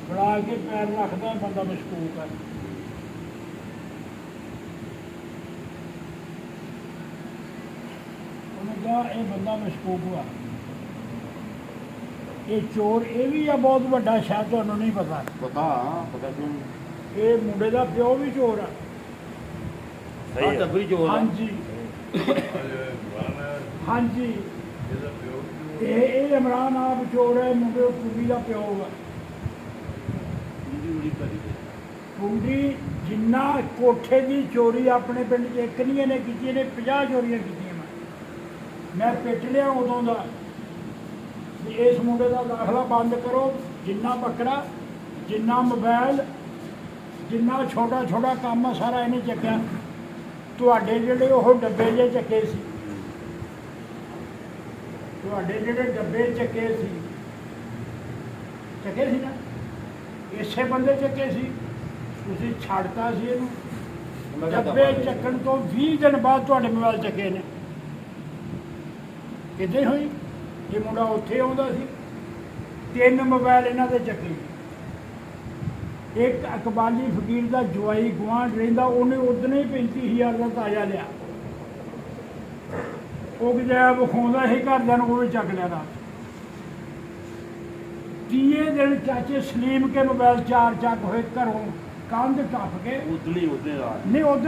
ਫੜਾ ਕੇ ਪੈਰ ਰੱਖਦਾ ਬੰਦਾ ਮਸ਼ਕੂਕ ਹੈ। ਉਹਨੇ ਕਿਹਾ ਇਹ ਬੰਦਾ ਮਸ਼ਕੂਕ ਹੋਇਆ, ਇਹ ਚੋਰ ਇਹ ਵੀ ਆ ਬਹੁਤ ਵੱਡਾ, ਸ਼ਾਇਦ ਤੁਹਾਨੂੰ ਨਹੀਂ ਪਤਾ। ਪਤਾ ਕਿਉਂ? ਇਹ ਮੁੰਡੇ ਦਾ ਪਿਓ ਵੀ ਚੋਰ ਆ। ਸਹੀ ਟੱਬਰੀ ਚੋਰ ਆ। ਹਾਂਜੀ ਹਾਂਜੀ, ਇਹ ਇਮਰਾਨ ਆਪ ਚੋਰ ਹੈ, ਮੁੰਡੇ ਕੁੜੀ ਦਾ ਪਿਓ ਆ। ਕੁੰਡੀ ਜਿੰਨਾ ਕੋਠੇ ਦੀ ਚੋਰੀ ਆਪਣੇ ਪਿੰਡ 'ਚ ਇੱਕ ਨਹੀਂ ਇਹਨੇ ਕੀਤੀ, ਇਹਨੇ 50 ਚੋਰੀਆਂ ਕੀਤੀਆਂ। ਮੈਂ ਪਿੱਟ ਲਿਆ ਉਦੋਂ ਦਾ ਵੀ ਇਸ ਮੁੰਡੇ ਦਾ ਦਾਖਲਾ ਬੰਦ ਕਰੋ। ਜਿੰਨਾ ਬੱਕਰਾ, ਜਿੰਨਾ ਮੋਬਾਈਲ, ਜਿੰਨਾ ਛੋਟਾ ਛੋਟਾ ਕੰਮ ਆ ਸਾਰਾ ਇਹਨੇ ਚੱਕਿਆ। ਤੁਹਾਡੇ ਜਿਹੜੇ ਉਹ ਡੱਬੇ ਜਿਹੇ ਚੱਕੇ ਸੀ, ਤੁਹਾਡੇ ਜਿਹੜੇ ਡੱਬੇ ਚੱਕੇ ਸੀ ਨਾ, ਇਸੇ ਬੰਦੇ ਚੱਕੇ ਸੀ। ਤੁਸੀਂ ਛੱਡਤਾ ਸੀ ਇਹਨੂੰ। ਡੱਬੇ ਚੱਕਣ ਤੋਂ 20 ਦਿਨ ਬਾਅਦ ਤੁਹਾਡੇ ਮੋਬਾਈਲ ਚੱਕੇ ਨੇ। ਇੱਦਾਂ ਹੀ ਹੋਈ। ਇਹ ਮੁੰਡਾ ਉੱਥੇ ਆਉਂਦਾ ਸੀ, 3 ਮੋਬਾਈਲ ਇਹਨਾਂ ਦੇ ਚੱਕੇ। ਇੱਕ ਅਕਬਾਲੀ ਫਕੀਰ ਦਾ ਜਵਾਈ ਗੁਆਂਢ ਰਹਿੰਦਾ, ਉਹਨੇ ਉਦਣੇ ਹੀ 35,000 ਦਾ ਤਾਜ਼ਾ ਲਿਆ। ਉਹ ਕਿਤੇ ਵਿਖਾਉਂਦਾ ਸੀ ਘਰਦਿਆਂ ਨੂੰ, ਉਹ ਵੀ ਚੱਕ ਲਿਆ। ਰਾਤ 30 ਦਿਨ ਚਾਚੇ ਸਲੀਮ ਕੇ ਮੋਬਾਈਲ 4 ਚੱਕ ਹੋਏ ਘਰੋਂ, ਕੰਧ ਟੱਪ ਕੇ। ਉਦਲੇ ਨਹੀਂ ਉਧਰ